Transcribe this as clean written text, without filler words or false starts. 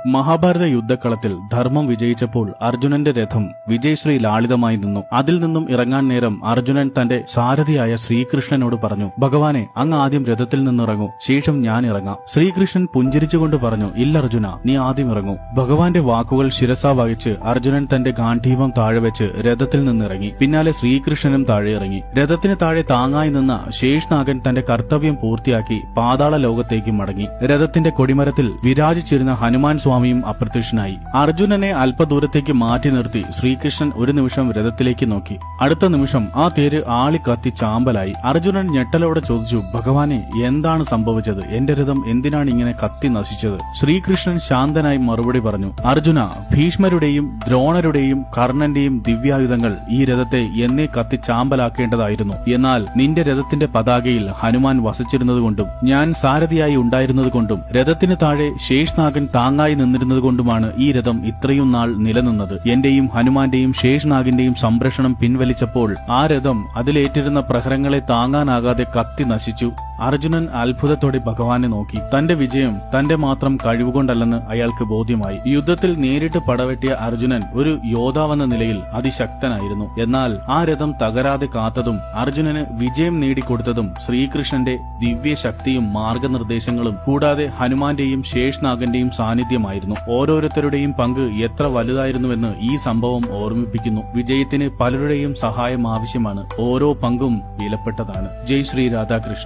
മഹാഭാരത യുദ്ധക്കളത്തിൽ ധർമ്മം വിജയിച്ചപ്പോൾ അർജുനന്റെ രഥം വിജയശ്രീ ലാളിതമായി നിന്നു. അതിൽ നിന്നും ഇറങ്ങാൻ നേരം അർജുനൻ തന്റെ സാരഥിയായ ശ്രീകൃഷ്ണനോട് പറഞ്ഞു, ഭഗവാനെ, അങ്ങ് ആദ്യം രഥത്തിൽ നിന്നിറങ്ങൂ, ശേഷം ഞാൻ ഇറങ്ങാം. ശ്രീകൃഷ്ണൻ പുഞ്ചിരിച്ചുകൊണ്ട് പറഞ്ഞു, ഇല്ല അർജുന, നീ ആദ്യം ഇറങ്ങൂ. ഭഗവാന്റെ വാക്കുകൾ ശിരസാ വഹിച്ച് അർജുനൻ തന്റെ ഗാന്ധീവം താഴെ വെച്ച് രഥത്തിൽ നിന്നിറങ്ങി. പിന്നാലെ ശ്രീകൃഷ്ണനും താഴെ ഇറങ്ങി. രഥത്തിന് താഴെ താങ്ങായി നിന്ന ശേഷ്നാഗൻ തന്റെ കർത്തവ്യം പൂർത്തിയാക്കി പാതാള ലോകത്തേക്ക് മടങ്ങി. രഥത്തിന്റെ കൊടിമരത്തിൽ വിരാജിച്ചിരുന്ന ഹനുമാൻ സ്വാമിയും അപ്രത്യക്ഷനായി. അർജുനനെ അല്പദൂരത്തേക്ക് മാറ്റി നിർത്തി ശ്രീകൃഷ്ണൻ ഒരു നിമിഷം രഥത്തിലേക്ക് നോക്കി. അടുത്ത നിമിഷം ആ തേര് ആളിക്കത്തി ചാമ്പലായി. അർജുനൻ ഞെട്ടലോടെ ചോദിച്ചു, ഭഗവാനെ, എന്താണ് സംഭവിച്ചത്? എന്റെ രഥം എന്തിനാണ് ഇങ്ങനെ കത്തി നശിച്ചത്? ശ്രീകൃഷ്ണൻ ശാന്തനായി മറുപടി പറഞ്ഞു, അർജുന, ഭീഷ്മരുടെയും ദ്രോണരുടെയും കർണന്റെയും ദിവ്യായുധങ്ങൾ ഈ രഥത്തെ എന്നേ കത്തി ചാമ്പലാക്കേണ്ടതായിരുന്നു. എന്നാൽ നിന്റെ രഥത്തിന്റെ പതാകയിൽ ഹനുമാൻ വസിച്ചിരുന്നതുകൊണ്ടും ഞാൻ സാരഥിയായി ഉണ്ടായിരുന്നതുകൊണ്ടും രഥത്തിന് താഴെ ശേഷ്നാഗൻ താങ്ങായി നിന്നിരുന്നതുകൊണ്ടുമാണ് ഈ രഥം ഇത്രയും നാൾ നിലനിന്നത്. എന്റെയും ഹനുമാന്റെയും ശേഷ്നാഗിന്റെയും സംരക്ഷണം പിൻവലിച്ചപ്പോൾ ആ രഥം അതിലേറ്റിരുന്ന പ്രഹരങ്ങളെ താങ്ങാനാകാതെ കത്തി നശിച്ചു. അർജുനൻ അത്ഭുതത്തോടെ ഭഗവാനെ നോക്കി. തന്റെ വിജയം തന്റെ മാത്രം കഴിവുകൊണ്ടല്ലെന്ന് അയാൾക്ക് ബോധ്യമായി. യുദ്ധത്തിൽ നേരിട്ട് പടവെട്ടിയ അർജുനൻ ഒരു യോദ്ധാവെന്ന നിലയിൽ അതിശക്തനായിരുന്നു. എന്നാൽ ആ രഥം തകരാതെ കാത്തതും അർജുനന് വിജയം നേടിക്കൊടുത്തതും ശ്രീകൃഷ്ണന്റെ ദിവ്യശക്തിയും മാർഗനിർദ്ദേശങ്ങളും കൂടാതെ ഹനുമാന്റെയും ശേഷ്നാഗന്റെയും സാന്നിധ്യമായിരുന്നു. ഓരോരുത്തരുടെയും പങ്ക് എത്ര വലുതായിരുന്നുവെന്ന് ഈ സംഭവം ഓർമ്മിപ്പിക്കുന്നു. വിജയത്തിന് പലരുടെയും സഹായം ആവശ്യമാണ്. ഓരോ പങ്കും വിലപ്പെട്ടതാണ്. ജയ് ശ്രീ രാധാകൃഷ്ണ.